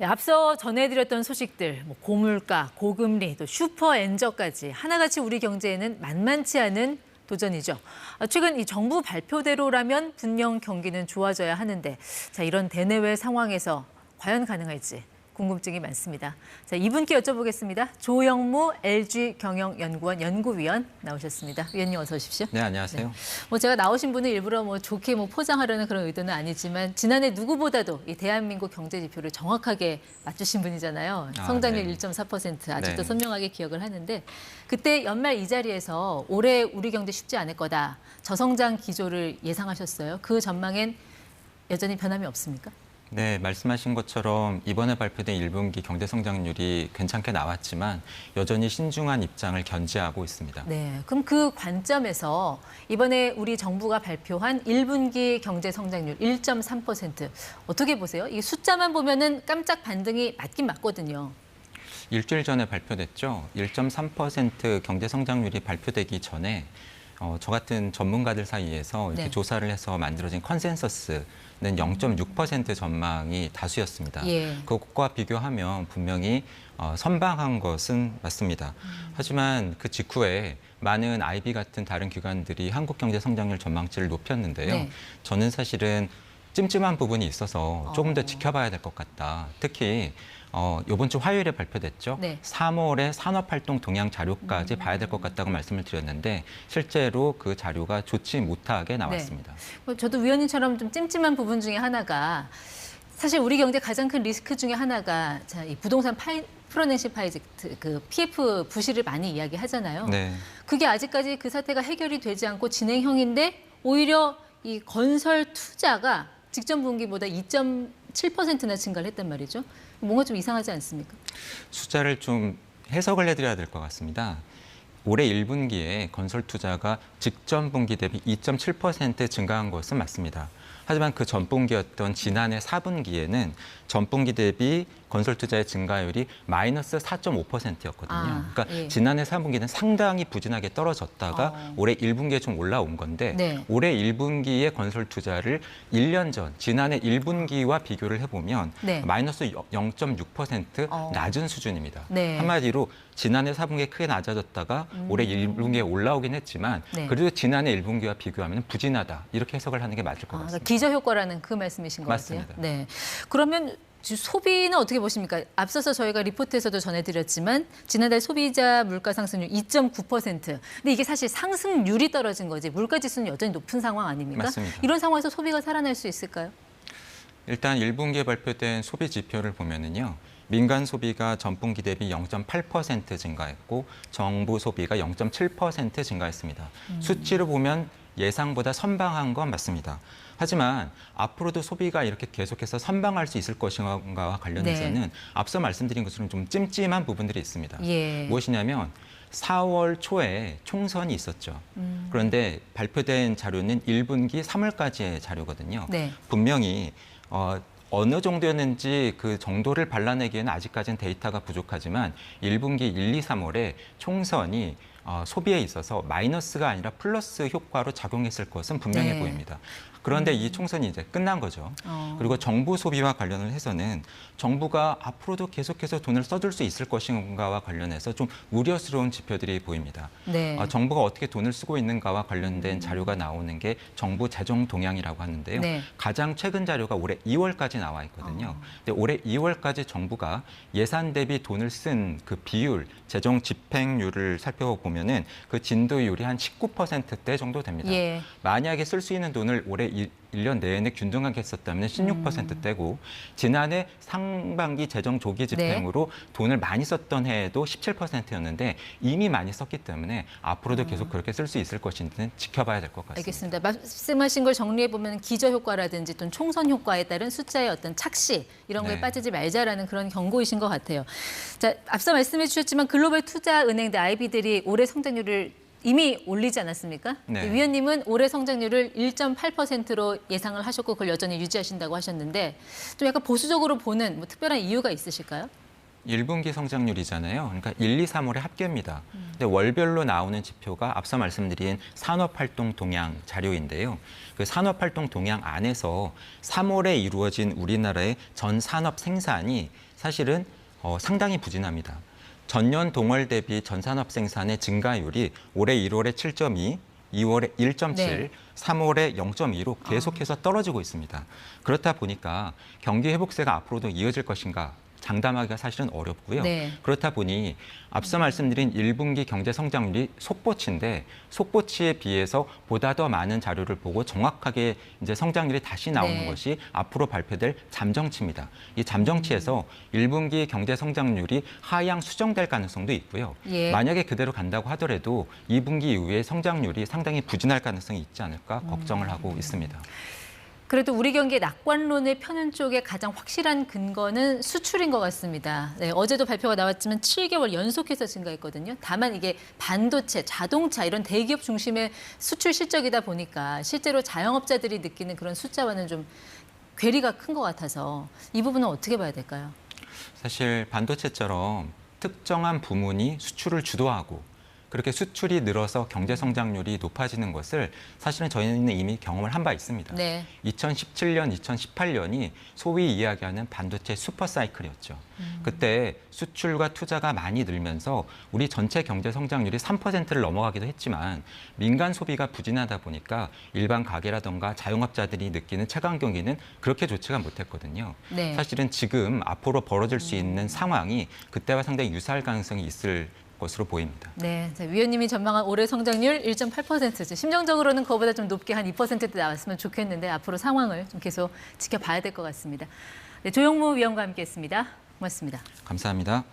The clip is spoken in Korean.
네, 앞서 전해드렸던 소식들, 고물가, 고금리, 또 슈퍼엔저까지 하나같이 우리 경제에는 만만치 않은 도전이죠. 최근 이 정부 발표대로라면 분명 경기는 좋아져야 하는데, 자, 이런 대내외 상황에서 과연 가능할지 궁금증이 많습니다. 자, 이분께 여쭤보겠습니다. 조영무 LG경영연구원 연구위원 나오셨습니다. 위원님 어서 오십시오. 네, 안녕하세요. 네. 제가 나오신 분은 일부러 좋게 포장하려는 그런 의도는 아니지만 지난해 누구보다도 이 대한민국 경제 지표를 정확하게 맞추신 분이잖아요. 성장률 네. 1.4% 아직도 네. 선명하게 기억을 하는데 그때 연말 이 자리에서 올해 우리 경제 쉽지 않을 거다. 저성장 기조를 예상하셨어요. 그 전망엔 여전히 변함이 없습니까? 네, 말씀하신 것처럼 이번에 발표된 1분기 경제 성장률이 괜찮게 나왔지만 여전히 신중한 입장을 견지하고 있습니다. 네, 그럼 그 관점에서 이번에 우리 정부가 발표한 1분기 경제 성장률 1.3% 어떻게 보세요? 이 숫자만 보면은 깜짝 반등이 맞긴 맞거든요. 일주일 전에 발표됐죠. 1.3% 경제 성장률이 발표되기 전에 저 같은 전문가들 사이에서 이렇게 네. 조사를 해서 만들어진 컨센서스는 0.6% 전망이 다수였습니다. 예. 그것과 비교하면 분명히 선방한 것은 맞습니다. 하지만 그 직후에 많은 IB 같은 다른 기관들이 한국 경제 성장률 전망치를 높였는데요. 네. 저는 사실은 찜찜한 부분이 있어서 조금 더 지켜봐야 될 것 같다. 특히 이번 주 화요일에 발표됐죠. 네. 3월에 산업활동 동향 자료까지 봐야 될 것 같다고 말씀을 드렸는데 실제로 그 자료가 좋지 못하게 나왔습니다. 네. 저도 위원님처럼 좀 찜찜한 부분 중에 하나가 사실 우리 경제 가장 큰 리스크 중에 하나가 이 부동산 프로넥시 프로젝트 그 PF 부실을 많이 이야기하잖아요. 네. 그게 아직까지 그 사태가 해결이 되지 않고 진행형인데 오히려 이 건설 투자가 직전 분기보다 2.7%나 증가를 했단 말이죠. 뭔가 좀 이상하지 않습니까? 숫자를 좀 해석을 해드려야 될 것 같습니다. 올해 1분기에 건설 투자가 직전 분기 대비 2.7% 증가한 것은 맞습니다. 하지만 그 전분기였던 지난해 4분기에는 전분기 대비 건설 투자의 증가율이 마이너스 4.5%였거든요. 그러니까 예. 지난해 4분기는 상당히 부진하게 떨어졌다가 올해 1분기에 좀 올라온 건데 네. 올해 1분기의 건설 투자를 1년 전 지난해 1분기와 비교를 해보면 네. 마이너스 0.6% 낮은 수준입니다. 네. 한마디로 지난해 4분기에 크게 낮아졌다가 올해 1분기에 올라오긴 했지만 네. 그래도 지난해 1분기와 비교하면 부진하다. 이렇게 해석을 하는 게 맞을 것 같습니다. 그러니까 기저효과라는 그 말씀이신 것 맞습니다. 같아요. 네. 그러면 소비는 어떻게 보십니까? 앞서서 저희가 리포트에서도 전해드렸지만 지난달 소비자 물가 상승률 2.9%. 근데 이게 사실 상승률이 떨어진 거지 물가 지수는 여전히 높은 상황 아닙니까? 맞습니다. 이런 상황에서 소비가 살아날 수 있을까요? 일단 1분기에 발표된 소비 지표를 보면은요. 민간 소비가 전분기 대비 0.8% 증가했고 정부 소비가 0.7% 증가했습니다. 수치로 보면 예상보다 선방한 건 맞습니다. 하지만 앞으로도 소비가 이렇게 계속해서 선방할 수 있을 것인가와 관련해서는 네. 앞서 말씀드린 것처럼 좀 찜찜한 부분들이 있습니다. 예. 무엇이냐면 4월 초에 총선이 있었죠. 그런데 발표된 자료는 1분기 3월까지의 자료거든요. 네. 분명히 어느 정도였는지 그 정도를 발라내기에는 아직까지는 데이터가 부족하지만 1분기 1, 2, 3월에 총선이 소비에 있어서 마이너스가 아니라 플러스 효과로 작용했을 것은 분명해 네. 보입니다. 그런데 이 총선이 이제 끝난 거죠. 그리고 정부 소비와 관련을 해서는 정부가 앞으로도 계속해서 돈을 써줄 수 있을 것인가와 관련해서 좀 우려스러운 지표들이 보입니다. 네. 정부가 어떻게 돈을 쓰고 있는가와 관련된 자료가 나오는 게 정부 재정 동향이라고 하는데요. 네. 가장 최근 자료가 올해 2월까지 나와 있거든요. 근데 올해 2월까지 정부가 예산 대비 돈을 쓴 그 비율, 재정 집행률을 살펴보면은 그 진도율이 한 19%대 정도 됩니다. 예. 만약에 쓸 수 있는 돈을 올해 1년 내내 균등하게 했었다면 16%대고 지난해 상반기 재정 조기 집행으로 돈을 많이 썼던 해에도 17%였는데 이미 많이 썼기 때문에 앞으로도 계속 그렇게 쓸 수 있을 것인지는 지켜봐야 될 것 같습니다. 알겠습니다. 말씀하신 걸 정리해 보면 기저효과라든지 또는 총선 효과에 따른 숫자의 어떤 착시 이런 거에 네. 빠지지 말자라는 그런 경고이신 것 같아요. 자, 앞서 말씀해 주셨지만 글로벌 투자 은행들 IB들이 올해 성장률을 이미 올리지 않았습니까? 네. 위원님은 올해 성장률을 1.8%로 예상을 하셨고 그걸 여전히 유지하신다고 하셨는데 좀 약간 보수적으로 보는 특별한 이유가 있으실까요? 1분기 성장률이잖아요. 그러니까 1, 2, 3월의 합계입니다. 근데 월별로 나오는 지표가 앞서 말씀드린 산업활동 동향 자료인데요. 그 산업활동 동향 안에서 3월에 이루어진 우리나라의 전 산업 생산이 사실은 상당히 부진합니다. 전년 동월 대비 전산업 생산의 증가율이 올해 1월에 7.2, 2월에 1.7, 네. 3월에 0.2로 계속해서 떨어지고 있습니다. 그렇다 보니까 경기 회복세가 앞으로도 이어질 것인가 장담하기가 사실은 어렵고요. 네. 그렇다 보니 앞서 말씀드린 1분기 경제 성장률이 속보치인데 속보치에 비해서 보다 더 많은 자료를 보고 정확하게 이제 성장률이 다시 나오는 네. 것이 앞으로 발표될 잠정치입니다. 이 잠정치에서 1분기 경제 성장률이 하향 수정될 가능성도 있고요. 예. 만약에 그대로 간다고 하더라도 2분기 이후에 성장률이 상당히 부진할 가능성이 있지 않을까 걱정을 하고 있습니다. 그래도 우리 경기의 낙관론을 펴는 쪽에 가장 확실한 근거는 수출인 것 같습니다. 네, 어제도 발표가 나왔지만 7개월 연속해서 증가했거든요. 다만 이게 반도체, 자동차 이런 대기업 중심의 수출 실적이다 보니까 실제로 자영업자들이 느끼는 그런 숫자와는 좀 괴리가 큰 것 같아서 이 부분은 어떻게 봐야 될까요? 사실 반도체처럼 특정한 부문이 수출을 주도하고 그렇게 수출이 늘어서 경제 성장률이 높아지는 것을 사실은 저희는 이미 경험을 한 바 있습니다. 네. 2017년, 2018년이 소위 이야기하는 반도체 슈퍼사이클이었죠. 그때 수출과 투자가 많이 늘면서 우리 전체 경제 성장률이 3%를 넘어가기도 했지만 민간 소비가 부진하다 보니까 일반 가게라든가 자영업자들이 느끼는 체감 경기는 그렇게 좋지가 못했거든요. 네. 사실은 지금 앞으로 벌어질 수 있는 상황이 그때와 상당히 유사할 가능성이 있을 것으로 보입니다. 네, 위원님이 전망한 올해 성장률 1.8%. 심정적으로는 그거보다 좀 높게 한 2%대 나왔으면 좋겠는데 앞으로 상황을 좀 계속 지켜봐야 될 것 같습니다. 네, 조영무 위원과 함께했습니다. 고맙습니다. 감사합니다.